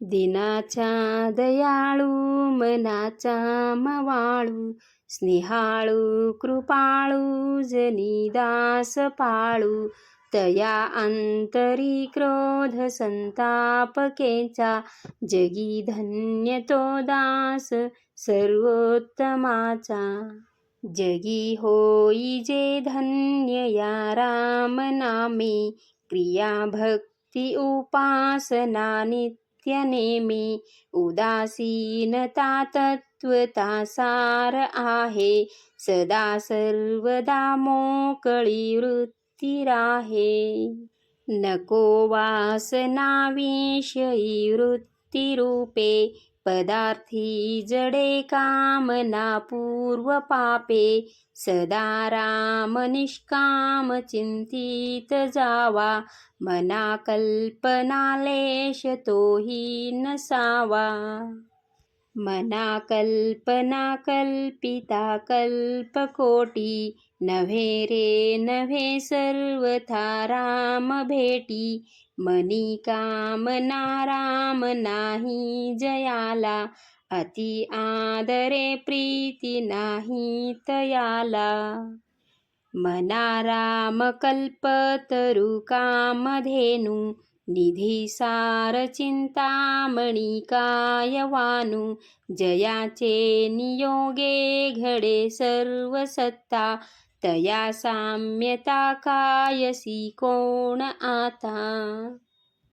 दिनाचा दयाळू मनाचा मवाळू स्नेहाळू कृपाळू जनी दास पाळू तया अंतरी क्रोध संताप केचा जगी धन्य तो दास सर्वोत्तमाचा जगी होई जे धन्य या राम नामे क्रिया भक्ती उपासना नित्य नेमी उदासीनता तत्वता सार आहे सदा सर्वदा मोकळी वृत्ती राहे नको वासना विषयी वृत्ती रूपे पदार्थी जडे कामना पूर्व पापे सदा राम निष्काम चिंतित जावा मना कल्पना लेश तोही नसावा मना कल्पना कल्पिता कल्पकोटी नव्हे रे नव्हे सर्वथा राम भेटी मनी कामना राम नाही जयाला अति आदरे प्रीती नाही तयाला मना राम कल्पतरु कामधेनु निधी सार चिंतामणी कायवानु जयाचे नियोगे घडे सर्व सत्ता तया साम्यता कायसी कोण आता